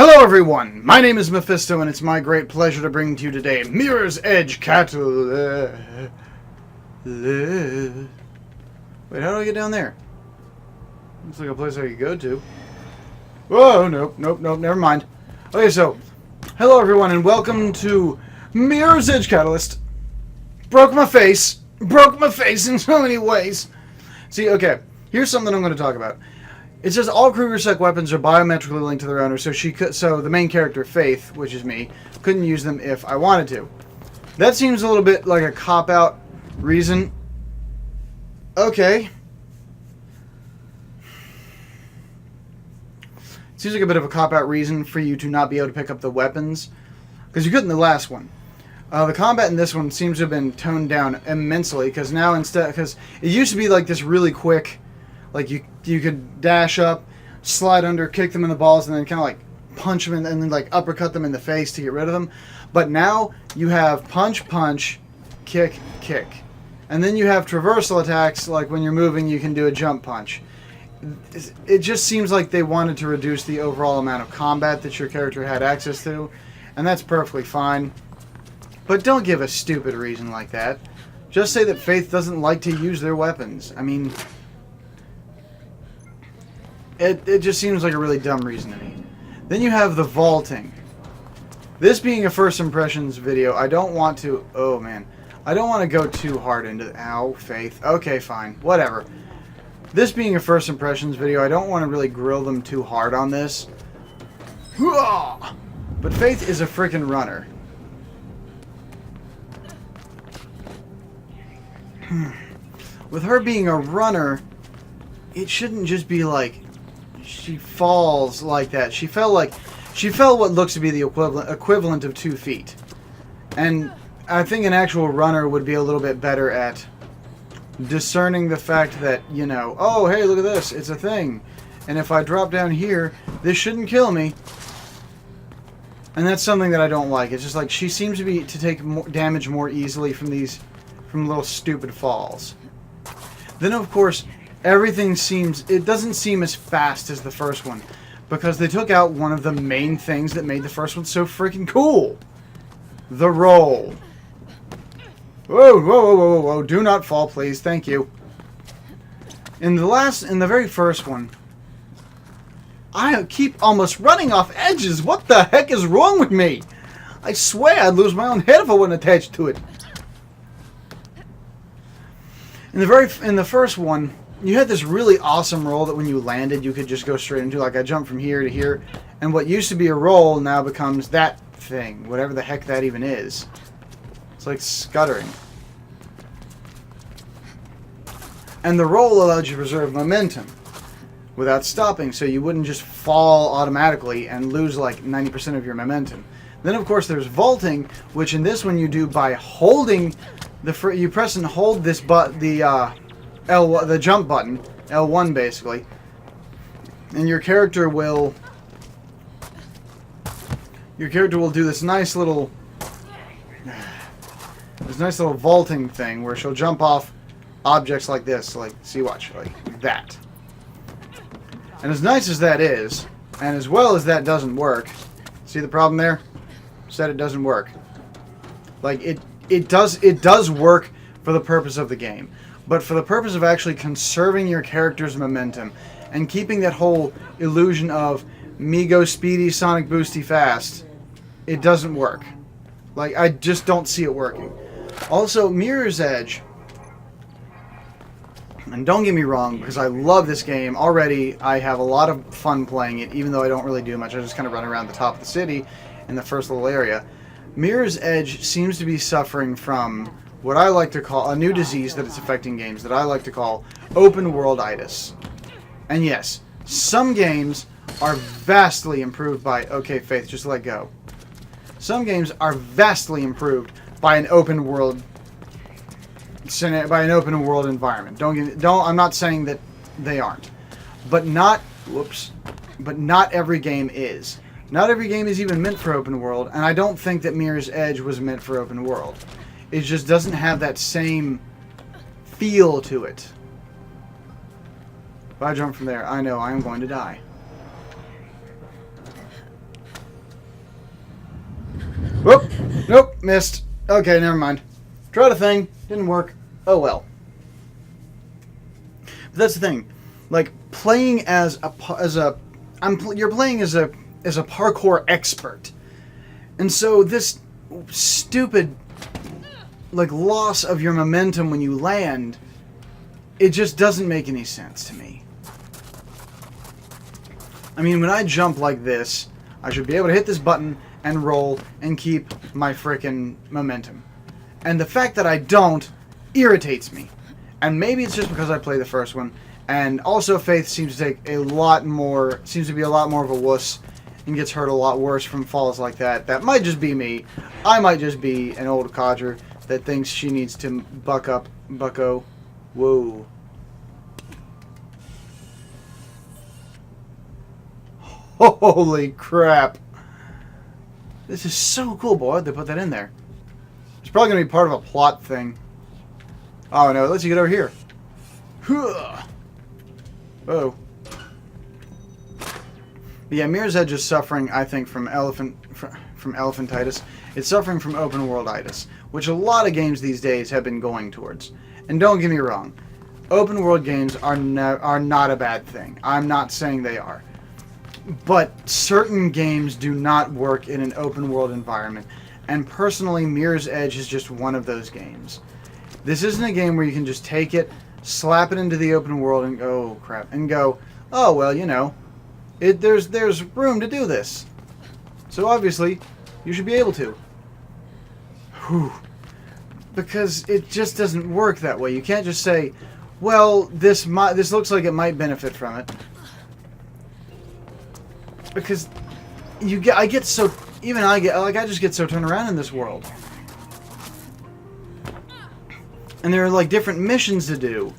Hello everyone, my name is Mephisto and it's my great pleasure to bring to you today Mirror's Edge Catalyst. Wait, how do I get down there? Looks like a place I could go to. Whoa, nope, never mind. Okay, so, hello everyone and welcome to Mirror's Edge Catalyst. Broke my face in so many ways. See, okay, here's something I'm going to talk about. It says all Kruger-Sec weapons are biometrically linked to their owner, so the main character, Faith, which is me, couldn't use them if I wanted to. That seems a little bit like a cop-out reason. Okay. Seems like a bit of a cop-out reason for you to not be able to pick up the weapons, because you couldn't in the last one. The combat in this one seems to have been toned down immensely, because now because it used to be like this really quick. Like, you could dash up, slide under, kick them in the balls, and then kind of, like, punch them and then, like, uppercut them in the face to get rid of them. But now you have punch, punch, kick, kick. And then you have traversal attacks, like when you're moving, you can do a jump punch. It just seems like they wanted to reduce the overall amount of combat that your character had access to, and that's perfectly fine. But don't give a stupid reason like that. Just say that Faith doesn't like to use their weapons. I mean... It just seems like a really dumb reason to me. Then you have the vaulting. This being a first impressions video, I don't want to... Oh, man. I don't want to go too hard into... Ow, Faith. Okay, fine. Whatever. This being a first impressions video, I don't want to really grill them too hard on this. But Faith is a freaking runner. With her being a runner, it shouldn't just be like... She falls like that. She fell what looks to be the equivalent of 2 feet. And I think an actual runner would be a little bit better at discerning the fact that, you know, oh, hey, look at this. It's a thing. And if I drop down here, this shouldn't kill me. And that's something that I don't like. It's just like she seems to take more damage more easily from little stupid falls. Then, of course... it doesn't seem as fast as the first one, because they took out one of the main things that made the first one so freaking cool. The roll. Whoa, do not fall, please, thank you. In the very first one, I keep almost running off edges. What the heck is wrong with me? I swear I'd lose my own head if I wasn't attached to it. In the first one, you had this really awesome roll that when you landed, you could just go straight into. Like, I jumped from here to here, and what used to be a roll now becomes that thing, whatever the heck that even is. It's like scuttering. And the roll allowed you to preserve momentum without stopping, so you wouldn't just fall automatically and lose like 90% of your momentum. Then, of course, there's vaulting, which in this one you do by holding you press and hold this the jump button, L1 basically, and your character will do this nice little vaulting thing where she'll jump off objects like this, like, see, watch, like that. And as nice as that is, and as well as that doesn't work, see the problem there? Said it doesn't work. Like, it does work for the purpose of the game. But for the purpose of actually conserving your character's momentum and keeping that whole illusion of me go speedy, sonic boosty fast, it doesn't work. Like, I just don't see it working. Also, Mirror's Edge, and don't get me wrong, because I love this game. Already, I have a lot of fun playing it, even though I don't really do much. I just kind of run around the top of the city in the first little area. Mirror's Edge seems to be suffering from what I like to call a new disease that is affecting games that I like to call open world-itis. And yes, some games are vastly improved by... Okay, Faith, just let go. Some games are vastly improved by an open world environment. I'm not saying that they aren't. But not every game is. Not every game is even meant for open world, and I don't think that Mirror's Edge was meant for open world. It just doesn't have that same feel to it. If I jump from there, I know I am going to die. Whoop! Nope, missed. Okay, never mind. Tried a thing, didn't work. Oh well. But that's the thing. Like playing you're playing as a parkour expert, and so this stupid like loss of your momentum when you land, it just doesn't make any sense to me. I mean, when I jump like this, I should be able to hit this button and roll and keep my frickin' momentum. And the fact that I don't irritates me. And maybe it's just because I played the first one. And also Faith seems to be a lot more of a wuss and gets hurt a lot worse from falls like that. That might just be me. I might just be an old codger that thinks she needs to bucko. Whoa. Holy crap. This is so cool, boy. They put that in there. It's probably going to be part of a plot thing. Oh, no. It lets you get over here. Whoa. But yeah, Mirror's Edge is suffering, I think, from elephantitis. It's suffering from open world-itis, which a lot of games these days have been going towards. And don't get me wrong. Open world games are not a bad thing. I'm not saying they are. But certain games do not work in an open world environment. And personally, Mirror's Edge is just one of those games. This isn't a game where you can just take it, slap it into the open world, and go, oh crap, and go, oh well, you know, there's room to do this. So obviously, you should be able to. Whew. Because it just doesn't work that way. You can't just say, well, this looks like it might benefit from it. Because I just get so turned around in this world. And there are like different missions to do.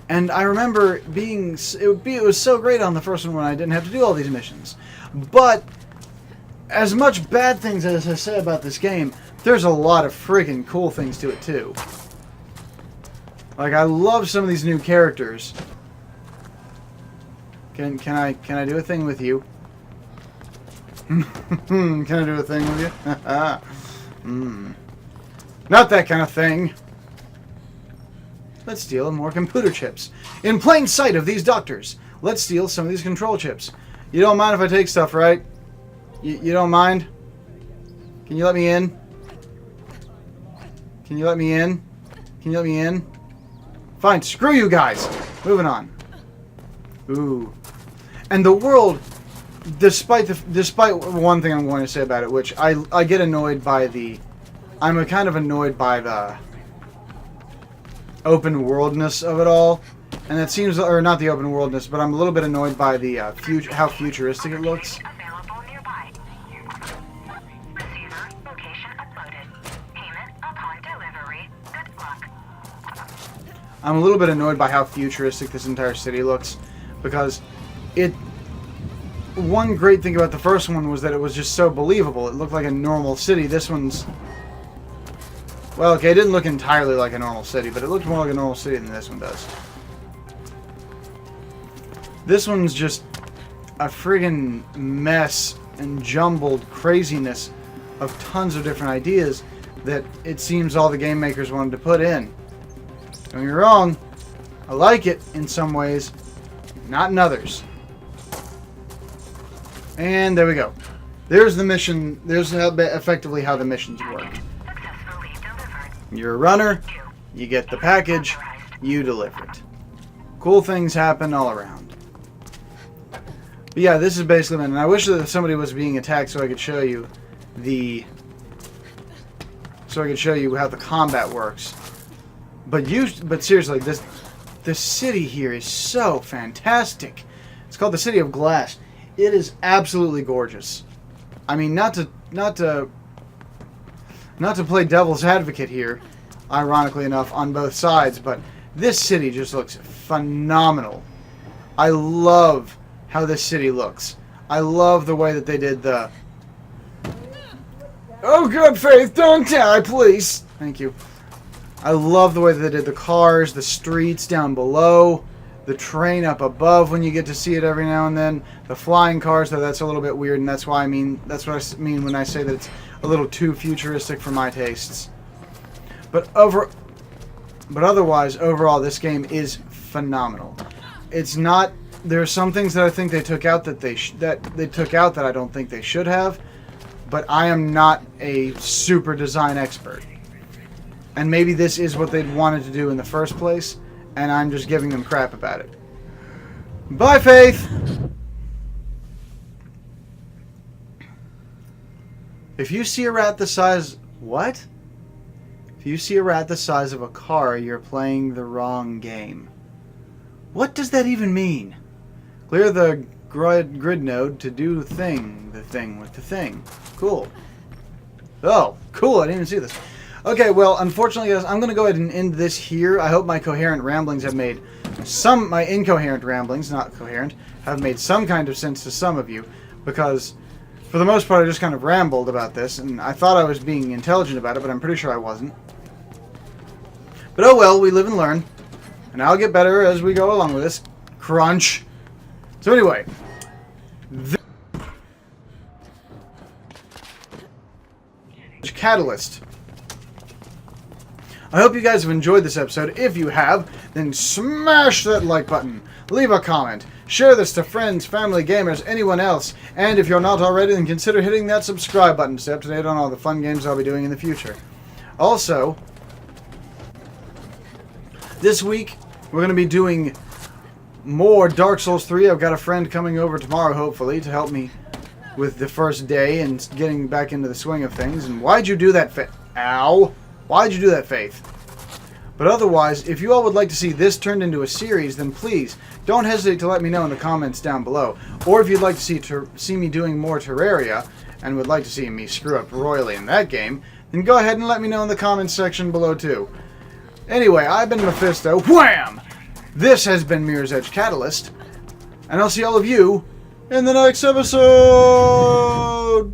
And I remember it was so great on the first one when I didn't have to do all these missions. But as much bad things as I say about this game, there's a lot of friggin' cool things to it too. Like I love some of these new characters. Can I do a thing with you? Can I do a thing with you? Not that kind of thing. Let's steal more computer chips. In plain sight of these doctors, let's steal some of these control chips. You don't mind if I take stuff, right? You don't mind? Can you let me in? Can you let me in? Can you let me in? Fine, screw you guys. Moving on. Ooh. And the world, despite one thing I'm going to say about it, which I get annoyed by I'm kind of annoyed by the open worldness of it all, and it seems, or not the open worldness, but I'm a little bit annoyed by the how futuristic it looks. I'm a little bit annoyed by how futuristic this entire city looks, because one great thing about the first one was that it was just so believable. It looked like a normal city. This one's, well, okay, it didn't look entirely like a normal city, but it looked more like a normal city than this one does. This one's just a friggin' mess and jumbled craziness of tons of different ideas that it seems all the game makers wanted to put in. Don't get me wrong, I like it in some ways, not in others. And there we go. There's the mission. There's effectively how the missions work. You're a runner, you get the package, you deliver it. Cool things happen all around. But yeah, this is basically it. And I wish that somebody was being attacked so I could show you how the combat works. But seriously, this city here is so fantastic. It's called the City of Glass. It is absolutely gorgeous. I mean, not to play devil's advocate here, ironically enough, on both sides, but this city just looks phenomenal. I love how this city looks. I love the way that they did the... Oh, good, Faith, don't die, please. Thank you. I love the way that they did the cars, the streets down below, The train up above when you get to see it every now and then. The flying cars, though, that's a little bit weird, and that's what I mean when I say that it's a little too futuristic for my tastes. But otherwise, overall, this game is phenomenal. It's not. There are some things that I think they took out that they took out that I don't think they should have. But I am not a super design expert, and maybe this is what they'd wanted to do in the first place, and I'm just giving them crap about it. Bye, Faith. If you see a rat the size what? If you see a rat the size of a car, you're playing the wrong game. What does that even mean? Clear the grid node to do the thing with the thing. Cool. Oh, cool. I didn't even see this. Okay, well, unfortunately, guys, I'm going to go ahead and end this here. I hope my coherent ramblings have made my incoherent ramblings, not coherent, have made some kind of sense to some of you, because for the most part, I just kind of rambled about this, and I thought I was being intelligent about it, but I'm pretty sure I wasn't. But oh well, we live and learn, and I'll get better as we go along with this. Crunch. So anyway, Catalyst. I hope you guys have enjoyed this episode. If you have, then smash that like button, leave a comment, share this to friends, family, gamers, anyone else, and if you're not already, then consider hitting that subscribe button to stay up to date on all the fun games I'll be doing in the future. Also, this week we're going to be doing more Dark Souls 3. I've got a friend coming over tomorrow, hopefully, to help me with the first day and getting back into the swing of things. And why'd you do that, Ow! Why'd you do that, Faith? But otherwise, if you all would like to see this turned into a series, then please don't hesitate to let me know in the comments down below. Or if you'd like to see me doing more Terraria and would like to see me screw up royally in that game, then go ahead and let me know in the comments section below too. Anyway, I've been Mephisto. Wham! This has been Mirror's Edge Catalyst, and I'll see all of you in the next episode!